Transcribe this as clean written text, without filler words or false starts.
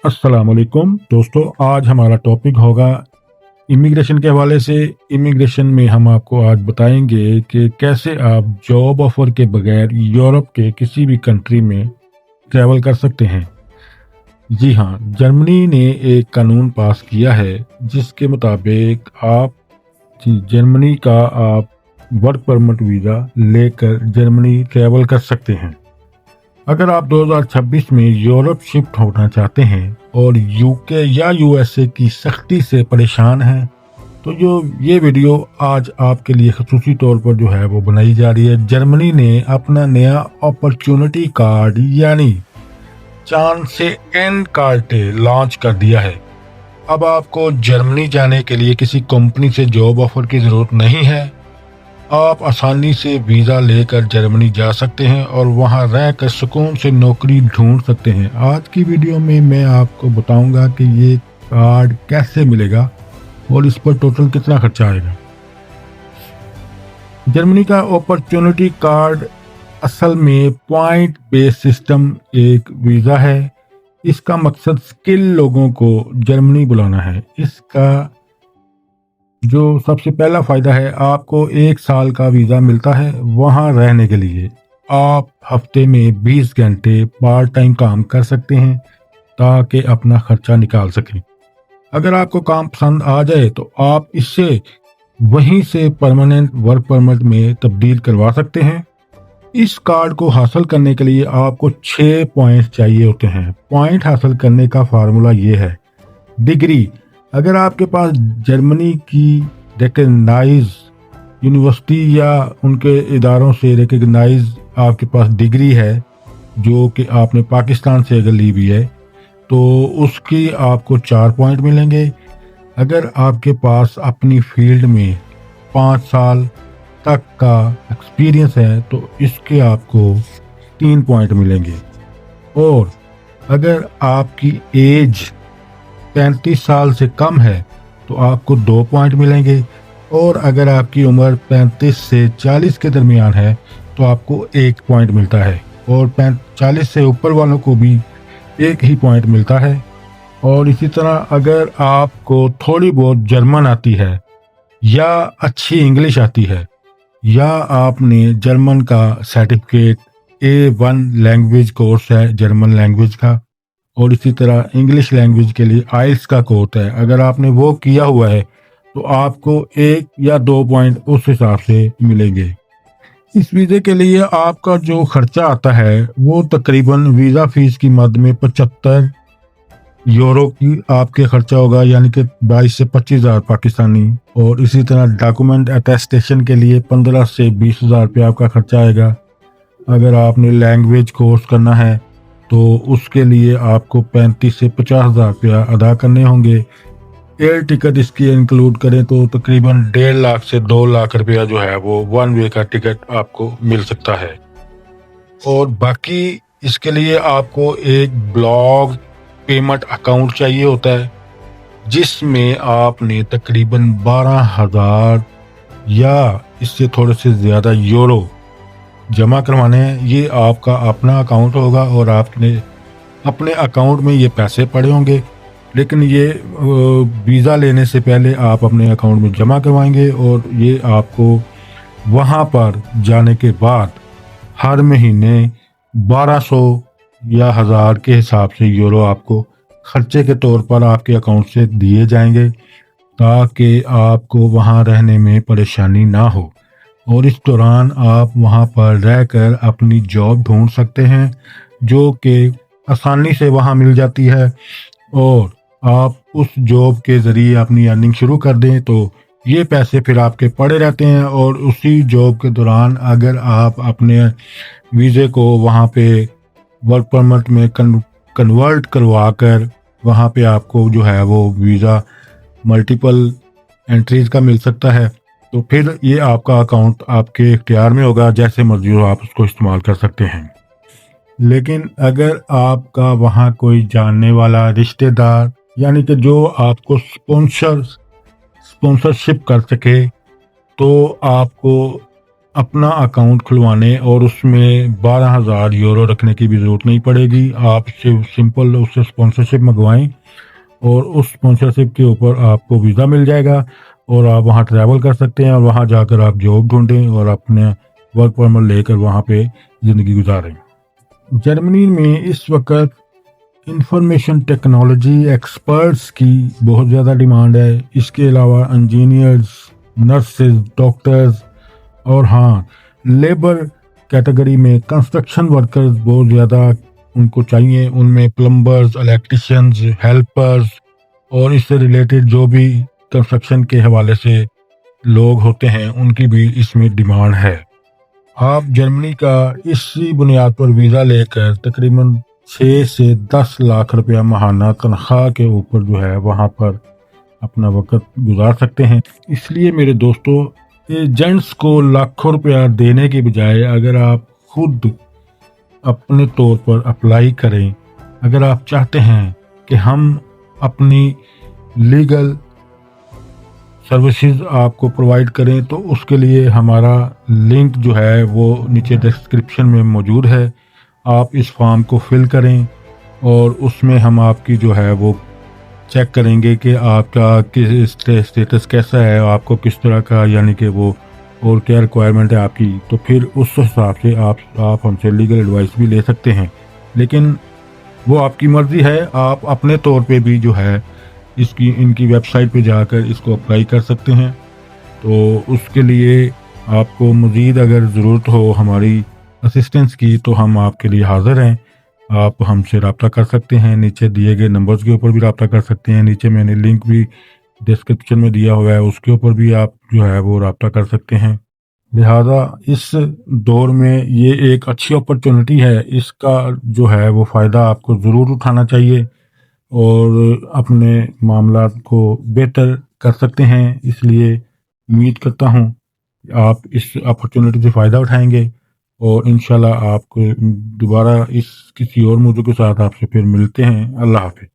अस्सलाम वालेकुम दोस्तों, आज हमारा टॉपिक होगा इमिग्रेशन के हवाले से। इमिग्रेशन में हम आपको आज बताएंगे कि कैसे आप जॉब ऑफर के बगैर यूरोप के किसी भी कंट्री में ट्रैवल कर सकते हैं। जी हाँ, जर्मनी ने एक कानून पास किया है जिसके मुताबिक आप जर्मनी का आप वर्क परमिट वीज़ा लेकर जर्मनी ट्रैवल कर सकते हैं। अगर आप 2026 में यूरोप शिफ्ट होना चाहते हैं और यूके या यूएसए की सख्ती से परेशान हैं, तो जो ये वीडियो आज आपके लिए खसूसी तौर पर जो है वो बनाई जा रही है। जर्मनी ने अपना नया अपॉर्चुनिटी कार्ड यानी चांस से एंड कार्ड लॉन्च कर दिया है। अब आपको जर्मनी जाने के लिए किसी कंपनी से जॉब ऑफर की ज़रूरत नहीं है। आप आसानी से वीज़ा लेकर जर्मनी जा सकते हैं और वहां रहकर सुकून से नौकरी ढूंढ सकते हैं। आज की वीडियो में मैं आपको बताऊंगा कि ये कार्ड कैसे मिलेगा और इस पर टोटल कितना खर्चा आएगा। जर्मनी का अपॉर्चुनिटी कार्ड असल में पॉइंट बेस्ड सिस्टम एक वीज़ा है। इसका मकसद स्किल लोगों को जर्मनी बुलाना है। इसका जो सबसे पहला फ़ायदा है, आपको 1 साल का वीज़ा मिलता है वहाँ रहने के लिए। आप हफ्ते में 20 घंटे पार्ट टाइम काम कर सकते हैं ताकि अपना खर्चा निकाल सकें। अगर आपको काम पसंद आ जाए तो आप इससे वहीं से परमानेंट वर्क परमिट में तब्दील करवा सकते हैं। इस कार्ड को हासिल करने के लिए आपको 6 पॉइंट्स चाहिए होते हैं। पॉइंट हासिल करने का फार्मूला ये है। डिग्री, अगर आपके पास जर्मनी की रिकग्नाइज यूनिवर्सिटी या उनके इदारों से रिकग्नाइज आपके पास डिग्री है जो कि आपने पाकिस्तान से अगर ली हुई है तो उसकी आपको 4 पॉइंट मिलेंगे। अगर आपके पास अपनी फील्ड में 5 साल तक का एक्सपीरियंस है तो इसके आपको 3 पॉइंट मिलेंगे। और अगर आपकी एज 35 साल से कम है तो आपको 2 पॉइंट मिलेंगे। और अगर आपकी उम्र 35 से 40 के दरमियान है तो आपको 1 पॉइंट मिलता है। और 40 से ऊपर वालों को भी 1 ही पॉइंट मिलता है। और इसी तरह अगर आपको थोड़ी बहुत जर्मन आती है या अच्छी इंग्लिश आती है या आपने जर्मन का सर्टिफिकेट A1 लैंग्वेज कोर्स है जर्मन लैंग्वेज का, और इसी तरह इंग्लिश लैंग्वेज के लिए आइल्स का कोर्स है, अगर आपने वो किया हुआ है तो आपको 1 या 2 पॉइंट उस हिसाब से मिलेंगे। इस वीज़े के लिए आपका जो खर्चा आता है वो तकरीबन वीज़ा फीस की मद में 75 यूरो की आपके खर्चा होगा, यानी कि 22 से 25,000 पाकिस्तानी। और इसी तरह डॉक्यूमेंट अटेस्टेशन के लिए 15 से 20,000 रुपये आपका खर्चा आएगा। अगर आपने लैंग्वेज कोर्स करना है तो उसके लिए आपको 35 से 50,000 रुपया अदा करने होंगे। एयर टिकट इसकी इंक्लूड करें तो तकरीबन 1.5 लाख से 2 लाख रुपया जो है वो 1 वे का टिकट आपको मिल सकता है। और बाकी इसके लिए आपको एक ब्लॉक पेमेंट अकाउंट चाहिए होता है जिसमें आपने तकरीबन 12,000 या इससे थोड़े से ज़्यादा यूरो जमा करवाने हैं। ये आपका अपना अकाउंट होगा और आपने अपने अकाउंट में ये पैसे पड़े होंगे, लेकिन ये वीज़ा लेने से पहले आप अपने अकाउंट में जमा करवाएंगे और ये आपको वहाँ पर जाने के बाद हर महीने 1200 या 1000 के हिसाब से यूरो आपको खर्चे के तौर पर आपके अकाउंट से दिए जाएंगे ताकि आपको वहाँ रहने में परेशानी ना हो। और इस दौरान आप वहाँ पर रहकर अपनी जॉब ढूंढ सकते हैं जो कि आसानी से वहाँ मिल जाती है। और आप उस जॉब के ज़रिए अपनी अर्निंग शुरू कर दें तो ये पैसे फिर आपके पड़े रहते हैं। और उसी जॉब के दौरान अगर आप अपने वीज़े को वहाँ पे वर्क परमिट में कन्वर्ट करवा कर वहाँ पे आपको जो है वो वीज़ा मल्टीपल एंट्रीज का मिल सकता है, तो फिर ये आपका अकाउंट आपके इख्तियार में होगा, जैसे मर्जी हो आप उसको इस्तेमाल कर सकते हैं। लेकिन अगर आपका वहाँ कोई जानने वाला रिश्तेदार यानी कि जो आपको स्पॉन्सरशिप कर सके तो आपको اپنا اکاؤنٹ کھلوانے اور اس میں 12,000 یورو رکھنے کی بھی ضرورت نہیں پڑے گی. آپ سمپل اس سے اسپانسرشپ منگوائیں اور اس اسپانسرشپ کے اوپر آپ کو ویزا مل جائے گا اور آپ وہاں ٹریول کر سکتے ہیں اور وہاں جا کر آپ جاب ڈھونڈیں اور اپنے ورک پرمٹ لے کر وہاں پہ زندگی گزاریں. جرمنی میں اس وقت انفارمیشن ٹیکنالوجی ایکسپرٹس کی بہت زیادہ ڈیمانڈ ہے. اس کے علاوہ انجینئرز، نرسز، ڈاکٹرز اور لیبر کیٹیگری میں کنسٹرکشن ورکرز بہت زیادہ ان کو چاہیے. ان میں پلمبرز، الیکٹریشینز، ہیلپرز اور اس سے ریلیٹڈ جو بھی کنسٹرکشن کے حوالے سے لوگ ہوتے ہیں ان کی بھی اس میں ڈیمانڈ ہے. آپ جرمنی کا اسی بنیاد پر ویزا لے کر تقریباً 6 سے 10 لاکھ روپیہ ماہانہ تنخواہ کے اوپر جو ہے وہاں پر اپنا وقت گزار سکتے ہیں. اس لیے میرے دوستو، ایجنٹس کو لاکھوں روپیہ دینے کے بجائے اگر آپ خود اپنے طور پر اپلائی کریں، اگر آپ چاہتے ہیں کہ ہم اپنی لیگل سروسز آپ کو پرووائڈ کریں تو اس کے لیے ہمارا لنک جو ہے وہ نیچے ڈسکرپشن میں موجود ہے. آپ اس فارم کو فل کریں اور اس میں ہم آپ کی جو ہے وہ چیک کریں گے کہ آپ کا اسٹیٹس کیسا ہے، آپ کو کس طرح کا یعنی کہ وہ اور کیا ریکوائرمنٹ ہے آپ کی. تو پھر اس حساب سے آپ ہم سے لیگل ایڈوائس بھی لے سکتے ہیں. لیکن وہ آپ کی مرضی ہے، آپ اپنے طور پہ بھی جو ہے ان کی ویب سائٹ پہ جا کر اس کو اپلائی کر سکتے ہیں. تو اس کے لیے آپ کو مزید اگر ضرورت ہو ہماری اسسٹنس کی تو ہم آپ کے لیے حاضر ہیں. آپ ہم سے رابطہ کر سکتے ہیں، نیچے دیے گئے نمبرز کے اوپر بھی رابطہ کر سکتے ہیں. نیچے میں نے لنک بھی ڈسکرپشن میں دیا ہوا ہے، اس کے اوپر بھی آپ جو ہے وہ رابطہ کر سکتے ہیں. لہذا اس دور میں یہ ایک اچھی اپرچونٹی ہے، اس کا جو ہے وہ فائدہ آپ کو ضرور اٹھانا چاہیے اور اپنے معاملات کو بہتر کر سکتے ہیں. اس لیے امید کرتا ہوں کہ آپ اس اپرچونٹی سے فائدہ اٹھائیں گے اور انشاءاللہ آپ کو دوبارہ اس کسی اور موضوع کے ساتھ آپ سے پھر ملتے ہیں. اللہ حافظ.